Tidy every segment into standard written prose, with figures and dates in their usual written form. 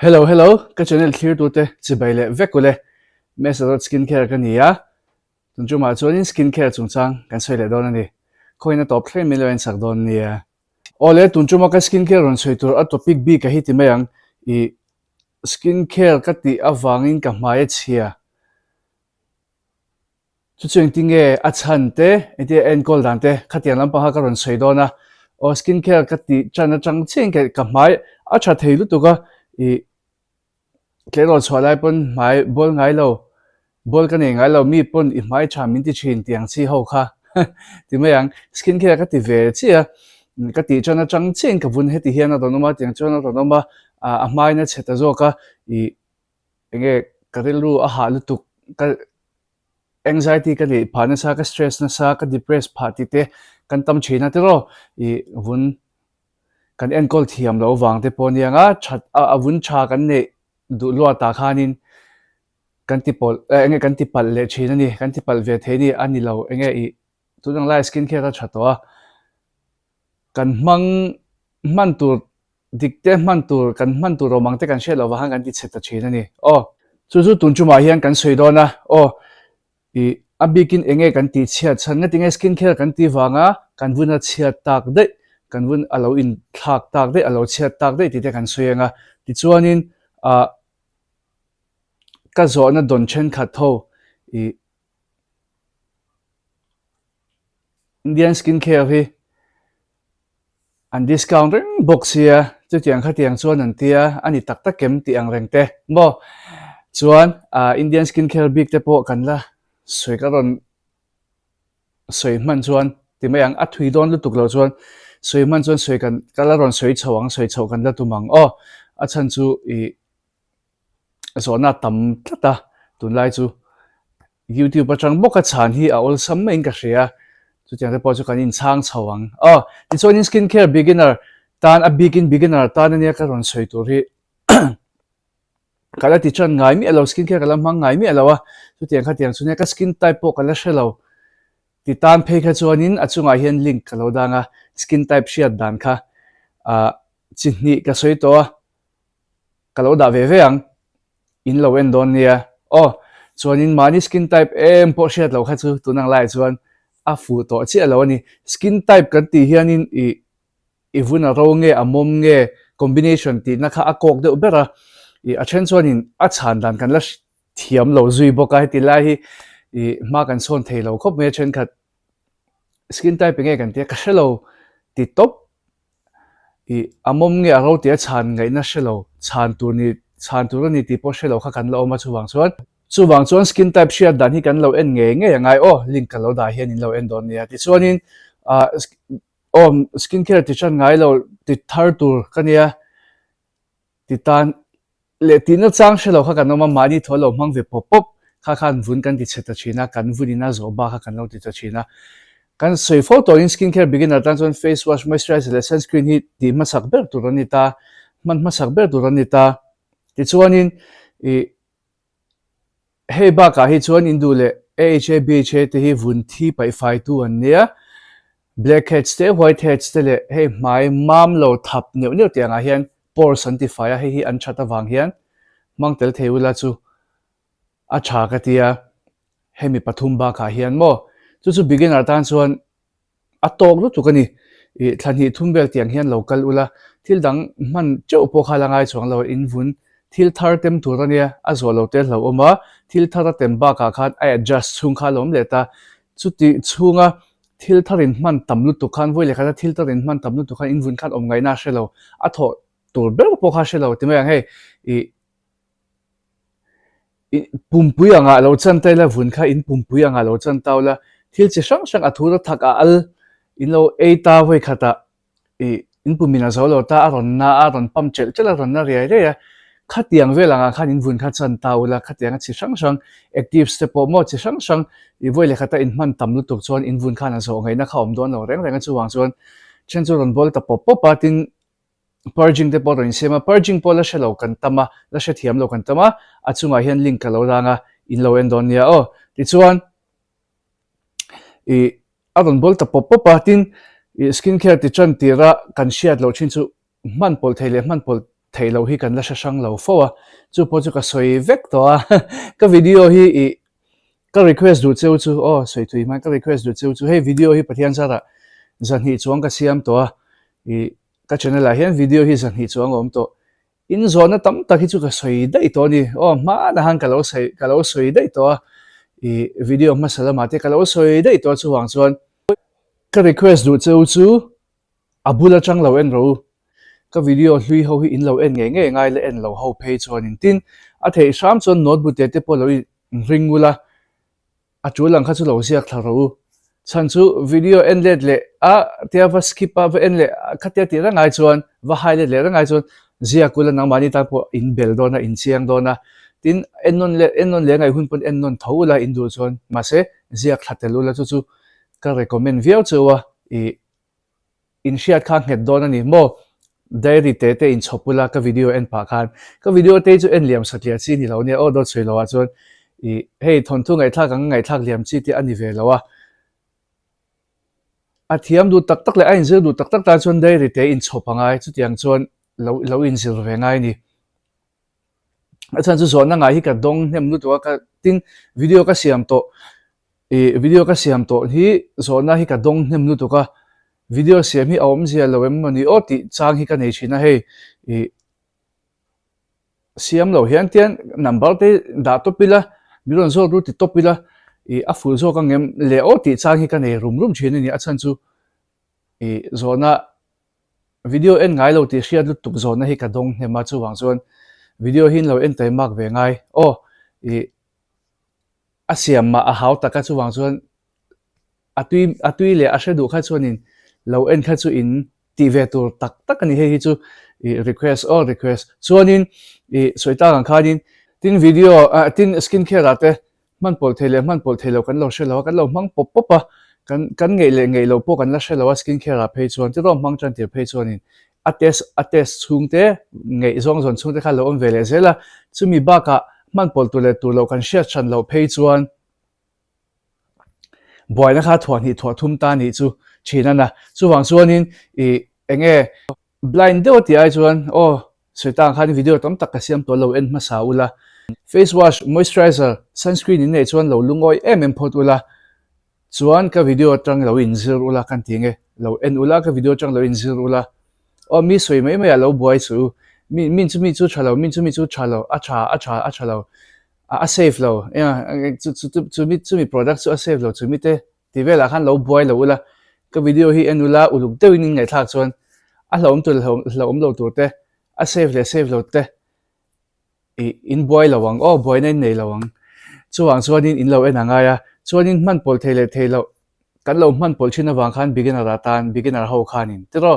Hello, hello. Ka channel clear tu te chibaile vekule. Mesarot skincare ka niya. Tunju ma chuanin skincare chungchang kan soile don ani. Khoina top 3 million sak don niya. Ole tunju ma ka skincare ron soitur a topic b ka hiti mayang I skincare ka ti awangin ka hmai chia. Chu chung tinge a chan te eti en kol dan te khatian lam pa ha ka ron soidona. O skincare ka ti chana chang ching ka hmai a tha theilu tu ka I cái rồi xóa lại pun mai bol ngai lo bol cái này ngai lo mi pun i mai cha min ti chin tiang chi ho kha ti mai ang skin care ka ti ve chi a ka ti chana chang chen ka bun he ti hian na don ma tiang chana don ma a mai na cheta zo ka I enge ka ru a ha lu tu ka anxiety ka ni phana sa ka stress na sa ka depress pha ti te kan tam china te ro I bun kan en kol thiam lo wang te pon yanga chat a bun cha kan ne du lua ta khanin kan ti pol enge kan ti pal le china ni kan ti pal ve the ni ani lo enge I tu dang lai skin care ta thatwa kan man tur dikte man tur kan man tur romang te kan shelo wa hang kan ti cheta china ni o chu tun chu ma hian kan soidona o I abikin enge kan ti chia chan nga tinge skin care kan ti wanga kan vuna chia tak de kan vun alo in thak tak de alo chia tak de ti te kan soyenga ti chuanin a ka zo na don chen khat tho I Indian skincare hi an discount box here chu tiang kha tiang chuan an tia ani tak tak kem ti ang reng te mo chuan Indian skincare big te po kan la soi ka ron soi man chuan ti mai ang a thui don lu tuk lo chuan soi man chuan soi kan kala ron soi chawang soi chaw kan la tumang o a chan chu I zo na tam tata tun lai chu YouTube atang boka chan hi a ol sam mai ka hria chu tiang te po chu kan in chang chawang ti chuan in skincare beginner tan a beginner tan ania ka ron soi tur hi kala ti chan ngai mi alo skincare kala mang ngai mi alo a chu tiang kha tiang chunia ka skin type po kala shelo ti tan phei kha chuanin achunga hian link kalo danga skin type shiat dan kha chihni ka soi to kalo da ve ve ang in lo en don nia chuanin mani skin type em po shiat lo kha chu tunang lai chuan a fu to chi alo ni skin type kan ti hianin I vuna ro nge a mom nge combination ti na kha a kok de ubera I a chen chuanin a chan dan kan la thiam lo zui boka ti lai hi ma kan son thei lo khop me chen khat skin type nge kan te ka shelo ti top a mom nge a ro ti a chan ngai na shelo chan tur ni ti po shelo kha kan lo ma chuwang chuan skin type shia dan hi kan lo en nge ngai link kan lo da hian in lo en don nia ti chuanin skincare ti chan ngai lo ti thar tur kania ti tan le ti na chang shelo kha kan ma mani tholo mang ve pop pop kha khan vun kan ti cheta china kan vunina zo ba kha kan lo ti cha china kan soi photo in skincare beginner tan chuan face wash moisturizer le sunscreen hi ti ma sak ber tur ani ta man ma sak ber tur ani ta ti chuanin hei ba ka hi chuan in du le AHA BHA te hi vun thi pai fai tu an nia blackheads te whiteheads te le hei mai mam lo thap neu tianga hian pore sanctifier hi an chata wang hian mangtel theula chu a tha ka tia hemi pathum ba kha hian mo chu beginner tan chuan a tok lu tu kani thlan hi thumbel tiang hian local ula thil dang man cheu po khala ngai chuang lo in vun thil thar tem turania a zo lo te hlo oma thil thara tem ba ka khat a adjust chung kha lom leta chuti chunga thil tharin man tamlu tu khan voi le kha thil tharin man tamlu tu khan in vun khan om ngai na shelo a tho tur ber po kha shelo ti mai hei pumpui anga lo chan tai la vun kha in pumpui anga lo chan taula thil chi sang sang a thura thak a al in lo eita voi khata in pumina zo lo ta aron pam chel chela ron na ria ria khatiang velanga khan in vun kha chan taula khatiang chi sang sang active step mo chi sang sang I voi le khata in man tamlu tuk chuan in vun khan a zo ngai na kha om don lo reng chuwang chuan chen chu ron bol ta pop pop patin purging te po ron sema purging po la shelo kan tama la she thiam lo kan tama achunga hian link ka lo ranga in lo en don nia ti chuan aron bol ta pop patin skincare ti chan tira kan shiat lo chin chu man pol theile man pol thei lo hi kan la sang lo fo chu po chu ka soi vek to a ka video hi ka request du cheu chu soi thui mai ka request du cheu chu hey video hi pathian sara zan hi chuang ka siam to ka channel a hian video hi zan hi chuang om to in zona tam tak hi chu ka soi dai to ni ma na hang ka lo soi dai to video ma sala ma te ka lo soi dai to chu wang chuan ka request du cheu chu abula chang lo en ro ka video hlui ho hi in lo en nge ngai le en lo ho phe chuan in tin a thei sam chuan notebook te po lo ringula a chu lang kha chu lo siak thla ro chan chu video en let le a tia va skip a en le khatia ti ra ngai chuan va highlight le ra ngai chuan zia kula nang mani ta po in bel dona in chiang dona tin ennon le ngai hun pon ennon thoula in du chuan ma se zia khatelu la chu ka recommend viau chuwa in shiat khang het dona ni mo diary te in chopula ka video en pa khan ka video te chu en liam satlia chi ni lo ne do choi lo a chuan hey thon thu ngai thak liam chi ti ani ve lo a thiam du tak le a in zir du tak ta chuan diary te in chopangai chu tiang chuan lo in zir ve ngai ni a chan chu zona ngai hi ka dong hnem nu to ka tin video ka siam to hi zona hi ka dong hnem nu to ka video siam hi awm zia lo em mani ti chang hi ka nei china hei siam lo hian tian number te da to pila miron zo ru ti to pila a full zo ka ngem le ti chang hi ka nei rum chin ni a chan chu zona video en ngai lo ti hriat lu tuk zona hi ka dong hnema chu wang chuan video hin lo en tai mak ve ngai a siam ma a hau taka chu wang chuan atui le a hredu kha chuan in lo en kha chu in ti ve tur tak ani he hi chu request chuanin soita ang khanin tin video tin skin care ate man pol thelo kan lo shelo kan lo mang pop kan ngei lo po kan la shelo skin care phe chuan ti ro mang chan ti phe chuan in a test chungte ngei zong zon chungte kha lo om vele zela chumi ba ka man pol tu lo kan share chan lo phe chuan boy na kha thuan hi thua thum ta ni chu china na chu wang chuanin enge blind deuh ti ai chuan soitang khan video tam tak ka siam to lo en ma sa ula face wash moisturizer sunscreen in nei chuan lo lungoi em phot ula chuan ka video tang lo in zir ula kan tinge lo en ula ka video tang lo in zir ula mi soi mai lo boy chu min chu chalo a cha lo a save lo chu mi product chu a save lo chu mi te ti vela khan lo boy lo ula ka video hi en ula uluk te win ngai thak chuan a hlom lo tur te a save lo te in boy lawang boy nei lawang chuwang chuanin in lo en anga ya chuanin man pol thelo kan lo man pol china wang khan beginner ho khanin tiro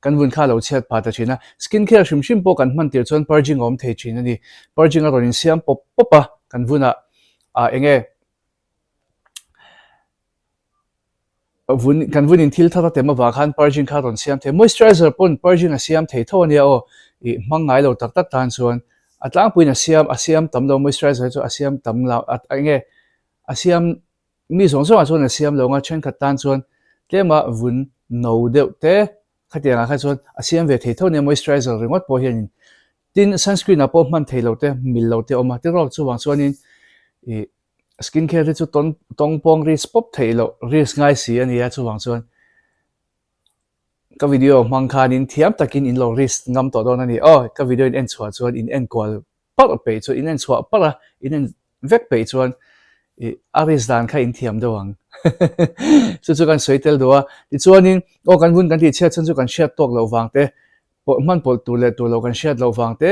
kan vun kha lo chet pa ta china skin care shim po kan man tir chuan purging om thei china ni purging a ronin siam popa kan vuna enge kan vunin thil thata tema wa khan purging kha ron siam the moisturizer pon purging a siam thei tho ania mangai lo tak tan chuan atlang puin a siam tam lo moisturizer chu a siam tam la enge a siam mi zong zong a chuan a siam lo nga chen khat tan chuan tlema vun no deuh te khatianga kha chuan a siam ve thei tho nia moisturizer ringot po hian tin sunscreen a po man thei lo te mil lo te oma te ro chu wang chuanin skin care chu tong pong ri spop thei lo ris ngai si ania chu wang chuan ka video mang khanin thiam takin in lo ris ngam to don ani ka video in en chua chuan in en kwal par pe chu in en chua para in en vek pe chuan aris dan kha in thiam dawang chu kan soitel doa ti chuanin kan vun kan ti chhe chun chu kan share tok lo wang te man pol tu lo kan share lo wang te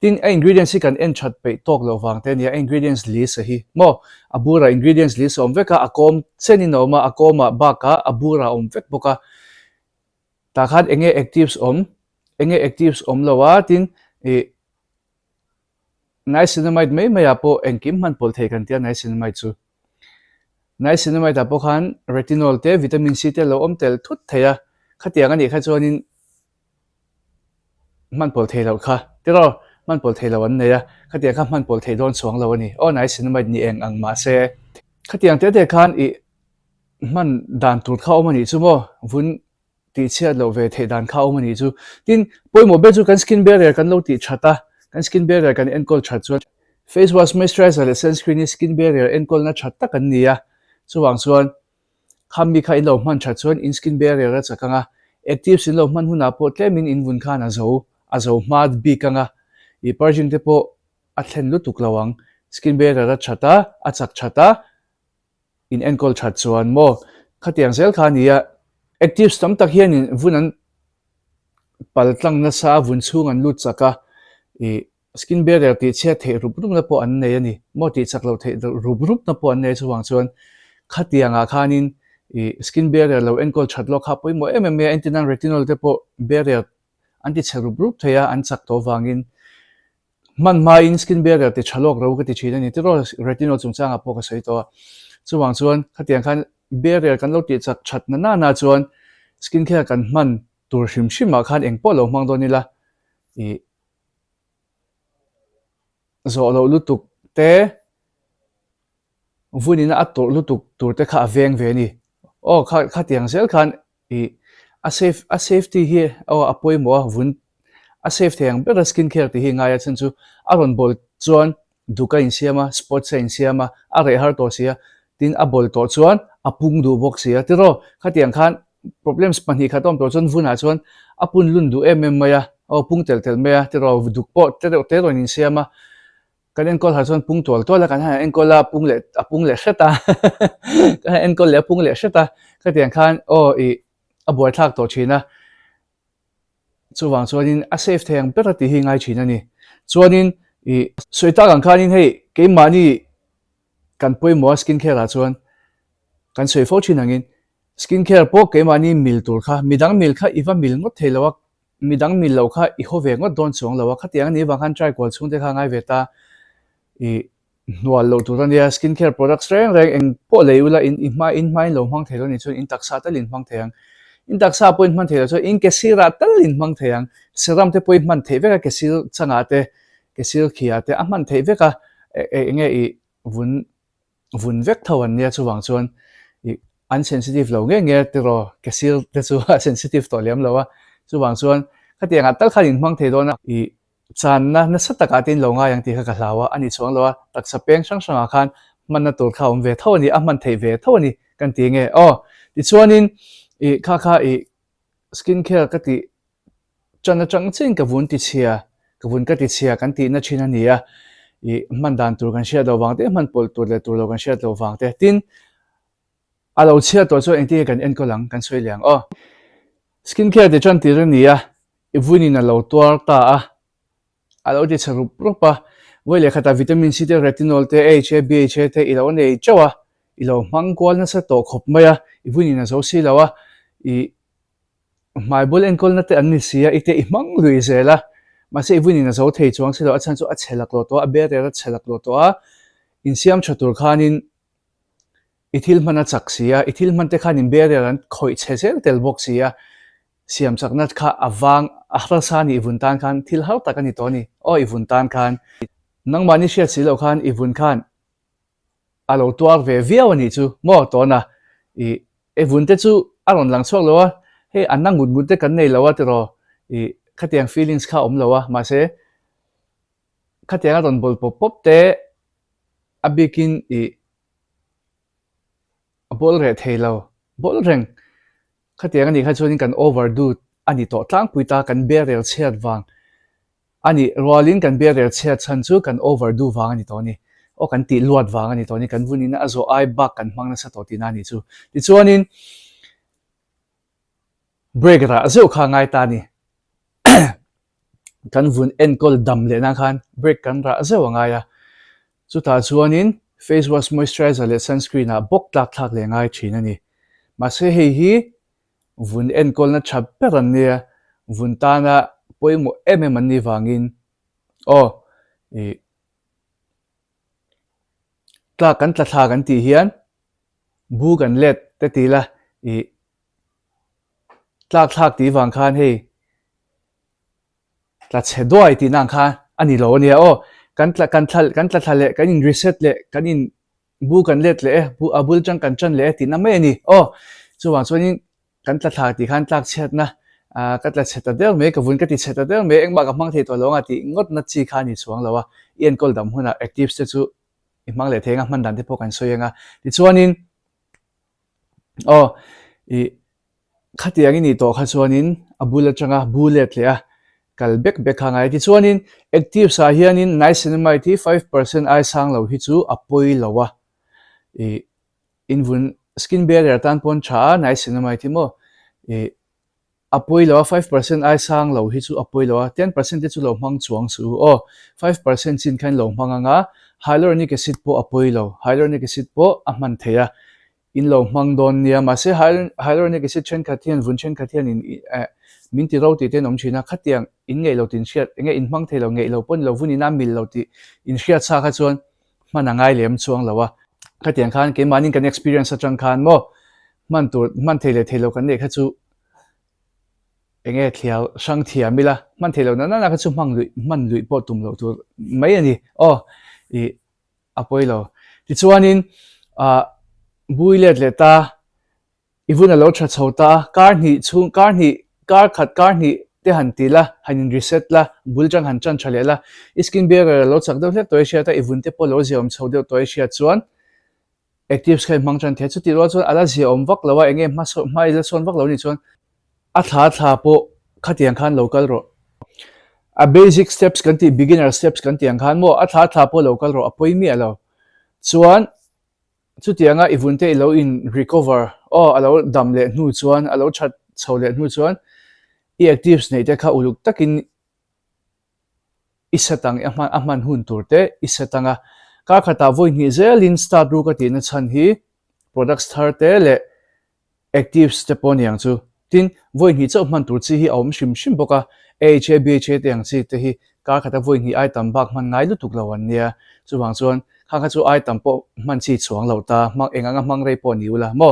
tin ingredients hi kan en chat pe tok lo wang te nia ingredients list hi mo abura ingredients list om veka akom chenin oma akoma baka abura om vek boka ta khat enge actives om lowa tin niacinamide mai apo engkim man pol thei kan tia niacinamide chu niacinamide apo khan retinol te vitamin C te lo om tel thut theya khatiang ani kha chuanin man pol thei lo kha tiro man pol thei lo an neya khatiang kha man pol thei don chuang lo ani niacinamide ni eng ang ma se khatiang te khan man dan tur kha om ani chu mo vun ti chia lo ve the dan kha omani chu tin poimo be chu kan skin barrier kan lo ti thata kan skin barrier kan enkol that chuan face wash moisturizer le sunscreen skin barrier enkol na thatta kan nia chuwang chuan khammi kha ilo man that chuan in skin barrier a chakanga active sin lo man huna po tlemin in vun khan a zo mat bi kanga I parjin te po a thlen lu tuk lawang skin barrier a thata a chak thata in enkol that chuan mo khatiang zel kha nia active stam tak hian in vunan paltlang na sa vun chung an lut chaka skin barrier ti che the rup na po an nei ani mo ti chak lo the rup na po an nei chuwang chuan khatianga khanin skin barrier lo enkol that lo kha poimo MMA antinan retinol te po barrier anti cherup theya an chak to wangin man ma in skin barrier ti chalok ro ka ti china ni tiro retinol chungchanga po ka sei to chuwang chuan khatiang khan barrier kan lo ti chak that na chuan skin care kan man tur hrim hrim khan engpo lo mang do ni la zo lo lutuk te vunina ator lutuk tur te kha veng ve ni o kha tiang sel khan a safety hi o apoi mo vun a safety ang better skin care ti hi ngaya chen chu aron bol chuan duka in siama sports in siama a re har to sia tin a bol to chuan apung du box sia tiro kha tiang khan problems pan hi khatom to chon vuna chuan apun lun du maya o pung tel maya tiro duk po te ro in siama kan enkol har chuan pung tol tola kan ha enkol la apung le hreta kan enkol le apung le hreta ka tiang khan o a boy thak to china chuwang chuanin a safe theng pera ti hi ngai china ni chuanin soita kan khanin hei keimani kan poimo skin care a chuan kan soi fo chinangin skin care po keimani mil tur kha midang mil kha iwa mil ngot theilawa midang mil lo kha I ho ve ngot don chong lawa kha tiang ni wang han try kol chung te kha ngai veta nual lo turania skin care products reng eng po leula in mai lo mang thelo ni chu in taksa talin mang theyang in taksa point man thelo chu in kesira talin mang theyang seram te point man theve ka kesil changa te kesil khia te aman theve ka enge vun vek thawan nia chuwang chuan unsensitive lo nge te ro kesil te chu sensitive to lem lawa chuwang chuan khatianga tal khalin mang thedona chan na sataka tin lo nga yang ti kha hlawa ani chuang lawa taksa peng sang khan man na tur kha ve thawani a man thei ve thawani kan ti nge ti chuanin kha skin care ka ti chana chang ching ka vun ti chia kan ti na china nia man dan tur kan share do wangte man pol tur le tur lo kan share do wangte tin alo chia to chu eng ti kan en ko lang kan soi liang skin care ti chan ti re nia ivuni na lo tuar ta alo ti charup propa wele khata vitamin C te retinol te AHA BHA te ilo nei chawa ilo mangkwal na sa to khop maya ivuni na zo si lawa mai bol enkol na te anni sia ite imang lui zela mase ivuni na zo thei chuang silo achan chu a chelak lo to a bere ra chelak lo to a insiam chatur khanin ithil mana chaksia ithil man te khanin bere ran khoi chesel tel box sia siam chaknat kha awang ahrasani ivuntan khan thil hau takani toni ivuntan khan nangmani shia silo khan ivun khan alo tuar ve viawani chu mo to na evun te chu aron lang chok lowa he anang mut te kan nei lawa tero khatiang feelings kha om lawa ma se khatiang ron bol pop te abikin bol re thelo bol reng khatiang ani kha chuan kan overdo ani to tlang puita kan barrel chet wang ani rolling kan barrel chet chan chu kan overdo wang ani to ni kan ti luat wang ani to ni kan vunina azo ai bak kan mangna sa to tina ni chu ti chuanin break ra azo kha ngai ta ni kan vun enkol dam le na khan break kan ra azo ngaya chu ta chuanin face wash moisturizer le sunscreen a bok thak le ngai thina ni ma se hei hi vun enkol na thap peran nia vun ta na poimo man ni wangin tla kan tla tha kan ti hian bu kan let te ti la tlak thak ti wang khan hei tla chedoi ti nang khan ani lo nia kan tla le kan in reset le kan in bu kan let le bu abul chang kan chan le ti na me ni chuwang chuanin kan tla thak ti khan tlak chet na ka tla cheta del me ka vun ka ti cheta del me eng ba ka mang the to longa ti ngot na chi kha ni chuang lawa ien kol dam huna active se chu i mang le thenga man dan te po kan soyenga ti chuanin i khatiang ni to kha chuanin abula changa bullet le a kalbek bek hangai ti chuanin active sa hianin niacinamide thi 5% ai sang lo hi chu apoi lowa i invun skin barrier tan pon tha niacinamide thi mo i apoi lo 5% ai sang lo hi chu apoi lo 10% te chu lo mang chuang su 5% chin khan lo manganga hyaluronic acid po apoi lo hyaluronic acid po aman theya in lo mang don nia ma se hyaluronic acid chen khathian vun chen khathian in min ti ro ti te nom china khatiang in ngei lo tin hriat nge in mang thei lo ngei lo pon lo vunina mil lo ti in hriat sa kha chuan manangai lem chuang lawa khatiang khan ke manin kan experience atang khan mo man thei le thei lo kan ne kha chu enge thial sang thia mila man thei lo na na kha chu man lui po tum lo tu mai ani i apoi lo ti chuanin builet le ta ivuna lo tha chhota kar ni chung kar khat kar ni te han ti la hanin reset la buljang han chan chale la skin barrier lo chak do hlek toy sia ta ivun te po lo ziom chho de toy sia chuan active khai mang chan the chu ti ro chuan ala ziom vak lawa enge ma so mai la son vak lo ni chuan a tha po khatiang khan local ro a basic steps kan ti beginner steps kan tiang khan mo a tha po local ro apoi mi alo chuan chu tianga ivunte lo in recover alo dam le nu chuan alo that chho le nu chuan i actives nei te kha uluk takin isetang aman hun turte isetanga ka khata voi ni zelin start ru ka ti na chan hi product start te le actives te pon yang chu tin voi ni chau man tur chi hi om shim boka bha te yang chi te hi ka khata voi ni ai tam bak man ngai lu tuk lawan nia chu wang chuan kha chu ai tam po man chi chuang lo ta mang enganga mang rei po ni ula mo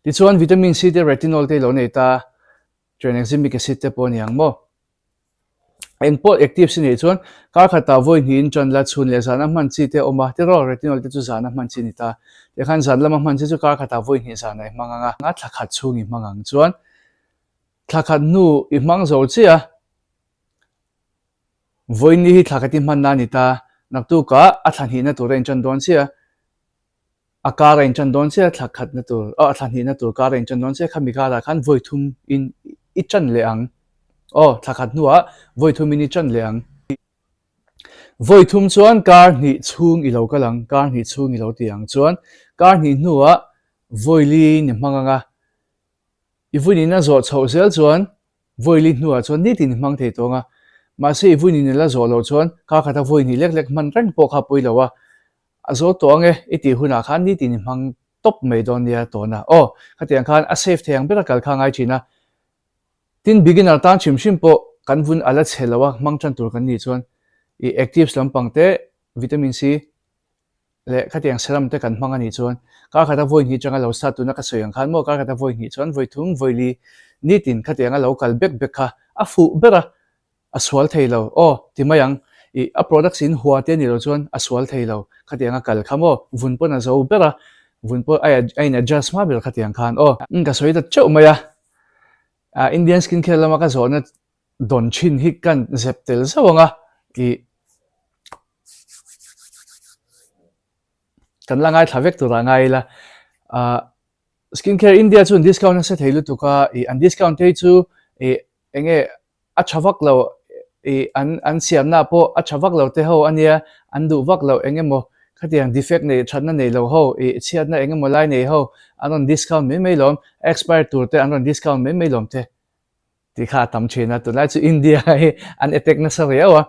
ti chuan vitamin C te retinol te lo nei ta tranexamic acid te po niang mo eng po active sin nei chuan ka khata voi ni in chan la chhun le zana man chi te oma te ro retinol te chu zana man chi ni ta te khan zan lama man chi chu ka khata voi ni zana manganga nga thakhat chungi mangang chuan thakhat nu I mang zo chia voi ni hi thakati man na ni ta naktu ka athan hi na tu ren chan don chia akara in chan don chia thakhat na tu athan hi na tu ka ren chan don chia khamika la khan voi thum in I chan le ang thakhat nuwa voi thum in I chan le ang voi thum chuan kar ni chung I lo kalang kar ni chung I lo tiang chuan kar ni nuwa voi li ni manganga ivuni na zo chho zel chuan voi li nuwa chuan ni tin mang thei tonga ma se ivuni ni la zo lo chuan ka khata voi ni lek man ran po kha poi lawa azo tonge iti huna khan ni tin mang top mai don nia to na khatiang khan a safe theng bera kal kha ngai china tin beginner tan chimshim po kan vun ala chhelawa mangchan tur kan ni chuan I actives lampang te vitamin C le khatiang serum te kan hmanga ni chuan ka khata voi ni changa lo sa tu na ka soyang khan mo ka khata voi ni chuan voi thum voi li ni tin khatianga lo kal bek kha a fu bera aswal thailo timayang a products in huwa te ni lo chuan aswal thailo khatianga kal khamo vun po na zo bera vun po ai na adjust ma ber khatiang khan ka soi da chau maya Indian skincare lama ka zona don chin hi kan zeptel sawanga kan langai thavek tu rangai la skincare India chu discount na se theilu tu ka an discount te chu enge a chavak lo an siam na po a chavak lo te ho ania an du vak lo enge mo khatiang defect nei thadna nei lo ho chiat na enge mo lai nei ho anon discount me lom expire tur te anon discount me lom te ti kha tam chena tu lai chu India an attack na sa yawa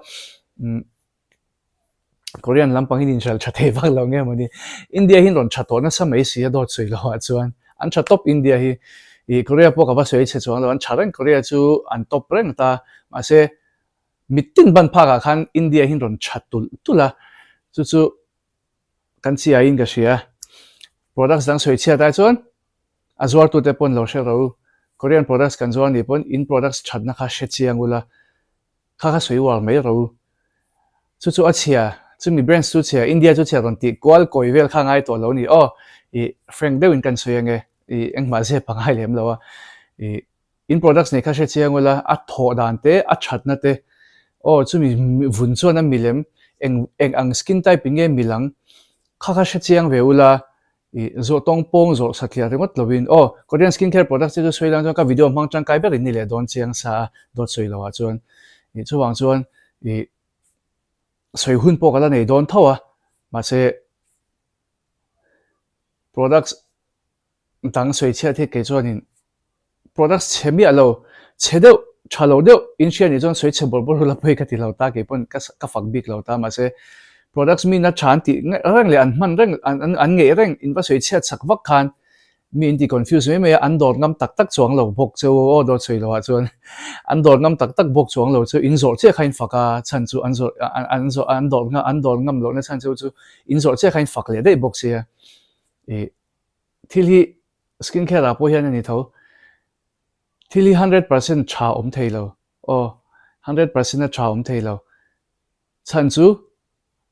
Korean lampang hin inchal thathe vak lo nge mani India hin ron thato na sa mai sia dot soi lo chuan an tha top India hi Korea po ka ba soi che chuan lo an tharan Korea chu an top reng ta ma se mitin ban pha ka khan India hin ron thatul tula chu kan chi in ka sia products dang soi chia ta chuan azwar tu te pon lo she ro Korean products kan zuan ni pon in products thatna kha she chiang ula kha soi war mai ro chu achia chumi brands chu chia India chu chia ron ti kwal koivel kha ngai to lo ni frank deuin kan soyenge eng ma je pangai lem lo in products này khai chiang wala a tho dan te a that na te chu mi vun chuan a milem eng ang skin type nge milang kha chiang veula zo tong pong zo saklia rengot lovin Korean skincare products chu soi lang ka video mang chang kai ber ni le don chiang sa dot soi lawa chuan chu wang chuan soi hun po kala nei don thawa ma se products dang soi chia the ke chuan in products chemi alo chedeu chalo deu in share ni jon soi chebol bol la phei ka ti lo ta ke pon ka fak big lo ta ma se products mi na chan ti rang le an man rang an nge rang in ba soi chia chak vak khan mi in ti confuse me an dor ngam tak tak chuang lo bok chu o do soi lo wa chuan an dor ngam tak tak bok chuang lo chu in zor che khain faka chan chu an dor ngam lo na chan chu in zor che khain fak le dei bok sia thil hi skincare a po hian ani tho thil hi 100% cha thei lo 100% cha thei lo chan chu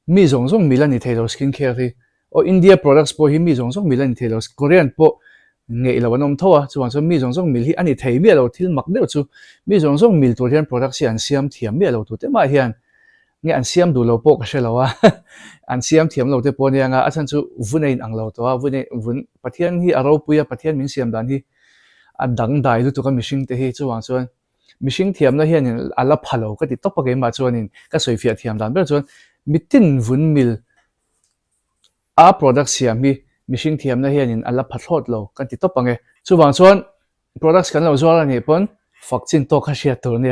mi zong zong milan ni thei lo skincare hi India products po hi mi zong zong milan ni thei lo Korean po ngei lo anom thowa chuan chu mi zong zong mil hi ani thei mi lo thil mak deuh chu mi zong zong mil tur hian products hi an siam thiam mi lo tu te ma hian nge an siam du lo po ka shelawa an siam thiam lo te po ne anga a chan chu vunein ang lo to vun pathian hi aro puya pathian min siam dan hi a dang dai lu tu ka mishing te hi chuan chuan mishing thiam na hian ala phalo ka ti topa ge ma chuan in ka soi fia thiam dan ber chuan mitin vun mil a product siam hi mishing thiam na hian in ala phathlot lo kan ti topa nge chuwang chuan products kan lo zuar ani pon fakchin to kha sia tur ne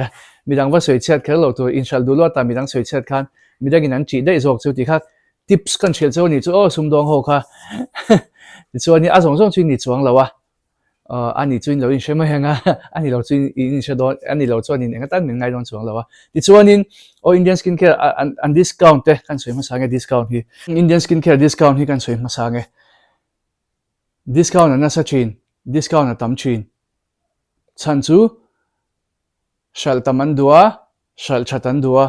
midang va soi chat khel lo tu inshal du lo ta midang soi chat khan midang in an chi dei zok chu ti kha tips kan chel chu ni chu sum dong ho kha ti chu ni a zong zong chu ni chuang lo wa ani chu in lo in shema henga ani lo chu in sha don ani lo chu ni nga tan min ngai don chuang lo wa ti chu nin Indian skincare an discount te kan soi ma sa nge discount hi Indian skincare discount hi kan soi ma sa nge discount na sa chin discount na tam chin chan chu shal taman dua shal chatan dua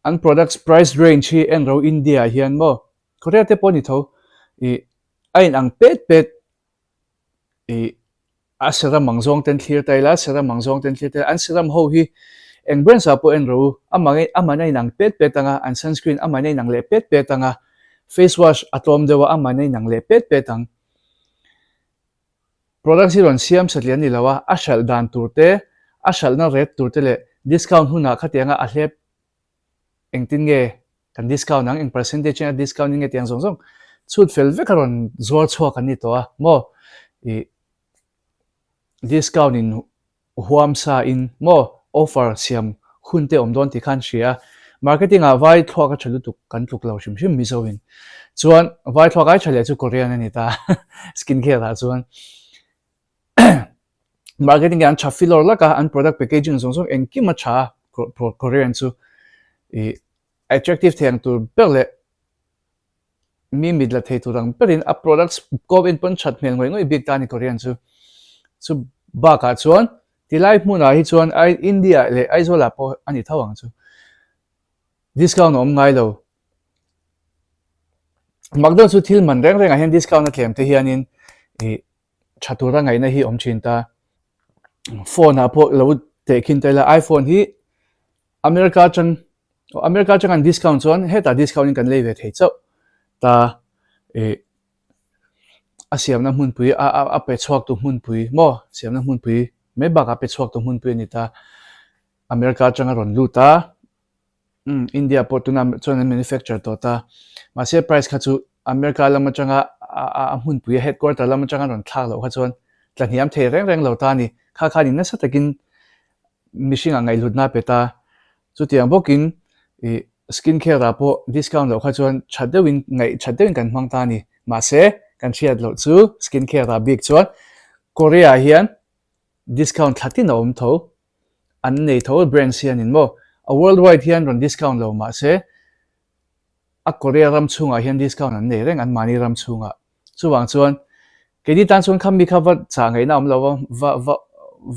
an products price range hi en ro India hian mo Korea te poni tho ain ang pet asera mangzong ten clear taila sera mangzong ten clear an seram ho hi eng brand sa po en ro amanai nang pet anga an sunscreen amanai nang le pet anga face wash atom dewa amanai nang le pet ang products hi ron siam satlian ni lawa ashal dan turte ashal na red turte le discount huna khatianga a hlep engtin nge kan discount nang eng percentage na discount nge tiang zong zong chut fel ve karon zor chho kan ni to mo discount in huam sa in mo offer siam hunte omdon ti khan shia marketing a vai thwa ka chalu tu kan tuk lo shim mi zo in chuan vai thwa kai chale chu Korean ani ta skincare la chuan marketing an chafilor la ka an product packaging zong zong engki ma cha Korean chu attractive theng tu perle mi midla thei tu rang perin a products ko in pon chat mel ngoi big tani Korean chu ba ka chuan ti live muna hi chuan ai India le ai zola po ani thawang chu discount om ngai lo magdon chu thil man reng a hian discount na thlem te hianin chatura ngai na hi om chin ta phone a po lo te khin te la iPhone hi America chang an discount chuan heta discount kan leve thei chau ta asiam na mun pui a pe chhuak tu mun pui mo siam na mun pui me ba ka pe chhuak tu mun pui ni ta America changa ron lu ta India po tu na chon manufacture to ta ma se price kha chu America lama changa a mun pui headquarter lama changa ron thla lo kha chon tlan hiam the reng lo ta ni kha ni na sa takin mishing a ngai lut na pe ta chu tiang bokin skincare ra po discount lo kha chon chadewin kan mang ta ni ma se kan chiat lo chu skincare ra big chuan Korea hian discount thlatin om tho an nei tho brand hian in mo a worldwide hian ron discount lo ma se a Korea ram chunga hian discount an nei reng an mani ram chunga chuwang chuan kedi tan chuan kham mi khawa cha ngai na om lo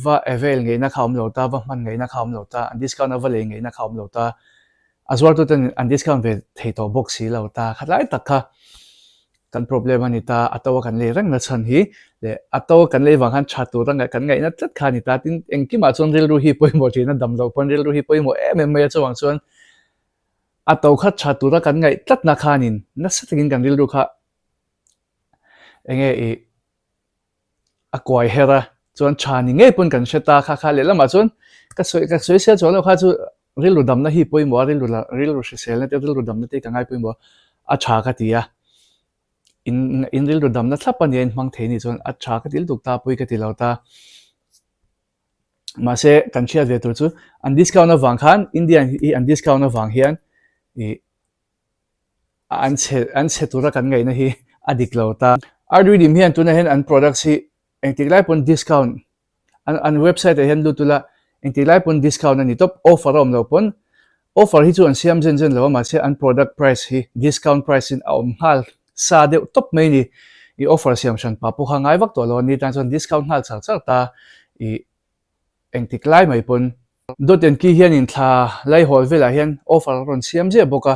va avail ngai na khawm lo ta va man ngai na khawm lo ta discount avale ngai na khawm lo ta azwar tu ten an discount ve thei to box hi lo ta khatlai takha kan problem ani ta atawa kan le rang na chan hi le atawa kan le wang han chatu rang kan ngai na tat kha ni ta tin engki ma chon ril ru hi poimo thina dam lo pon ril ru hi poimo em mai chawang chuan ataw kha chatu ra kan ngai tat na khanin na satingin kan ril ru kha enge e akwai hera chuan chani nge pun kan sheta kha kha le lama chuan ka soi se chuan lo kha chu ril ru dam na hi poimo ril ru sel na te ril ru dam na te ka ngai poimo a cha ka tia in ril ru dam na thlap ani en mang theini chuan a cha ka til tuk ta pui ka ti lo ta ma se kan chia ve tur chu an discount na wang khan indian i an discount na wang hian i an se tura kan ngai na hi adik lo ta ardu dim hian tuna hen an product si engtik lai pon discount an website a hen lu tula engtik lai pon discount ani top offer om lo pon offer hi chu an siam zen zen lo ma se an product price hi discount price in om hal sa de top mai ni i offer siam shan pa pu khangai wak to lo ni tan chon discount hal chak chak ta i engtik lai mai pon doten ki hian in thla lai hol vela hian offer ron siam je boka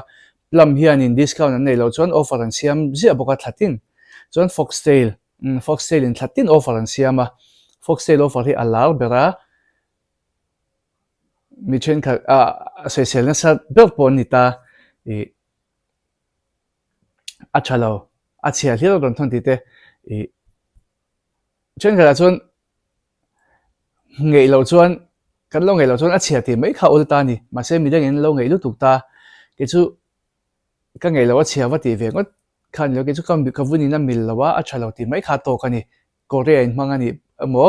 plum hian in discount an nei lo chon offer an siam je boka thatin chon foxtail in thatin offer an siama foxtail offer hi alar bera mi chen kha se sel na sa ber pon ni ta i a chalo a chia hlir ron thon ti te i chen kha chon ngei lo chuan kan lo ngei lo chuan a chia ti mai kha ul ta ni ma se mi dang in lo ngei lu tuk ta ke chu ka ngei lo a chia wa ti ve ngot khan lo ke chu kam ka vuni na mil lawa a chalo ti mai kha to ka ni korea in mangani amo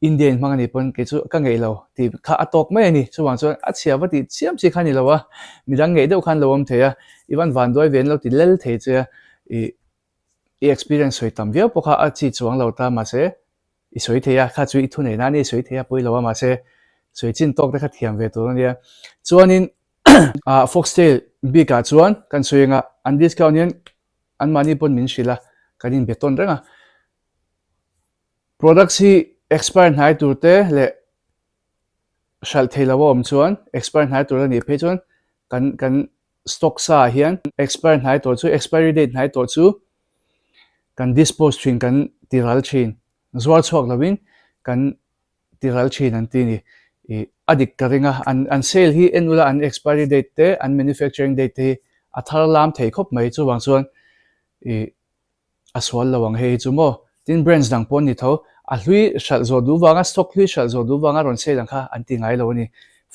indian mangani pon ke chu ka ngei lo ti kha atok mai ani chuwang chuan a chia wa ti chiam chi khani lawa mi dang ngei deuh khan lowam theya iwan van doi ven lo ti lel thei che i experience hoi tam via pokha a chi chuang lo ta ma se i soi theya kha chu i thu nei na ni soi theya pui lawa ma se soi chin tok te kha thiam ve tur ania chuanin foxtail bika chuan kan soinga an discount yen an mani pon min shila kanin beton renga product si expire hnai turte le shal theilawa om chuan expire hnai tur ani phe chuan kan stock sa hian expire hnai tur chu expiry date hnai tur chu kan dispose thin kan tiral thin zuar chhuak lovin kan tiral thin an ti ni i adik karinga an sale hi enula an expiry date te an manufacturing date te a thar lam thei khop mai chu wang chuan i aswal lawang hei chu mo tin brands dang pon ni tho a hlui shal zo du wanga stock hlui shal zo du wanga ron sale ang kha an ti ngai lo ni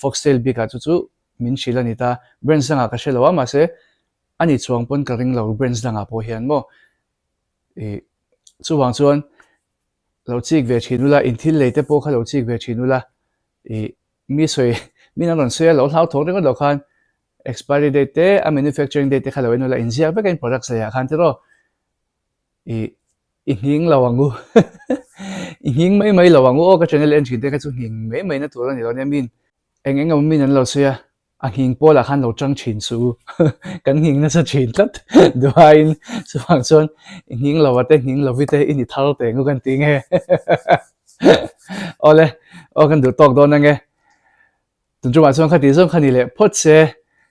foxtail bika chu min shila ni ta brands dang ka shelawa ma se ani chuang pon ka ring lo brands dang a po hian mo i chu wang chuan lo chik ve thinula in thil leite po kha lo chik ve thinula i mi soi min an ron sale lo hlau thok ringa lo khan expiry date te a manufacturing date te kha lo enula in ziak vekin products la ya khan ti ro i hing lawangu hing mai lawangu o ka channel en chinte ka chu hing mai na tur ani lo ne min engeng am min an lo sia a hing pola khan lo chang chin su kan hing na sa chin tat duain chuang chon hing lawate hing lovite ini thar te ngu kan ti nge ole o kan du tok don nge tun chu ma chong khati zong khani le phot se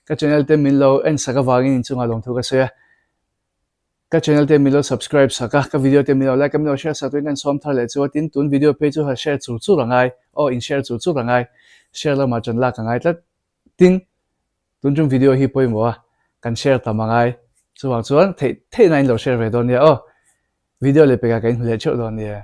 ka channel te min lo en saka wangin in chunga long thu ka sia ka channel te milo subscribe saka ka video te milo like milo share sa tuin kan som thar le chu tin tun video page chu ha share chu rangai o in share chu rangai share la ma chan la ka ngai tlat tin tun chung video hi poi mo kan share ta mangai chuwang chuan thei nain lo share ve don ya o video le pe ka kan hule chho don ya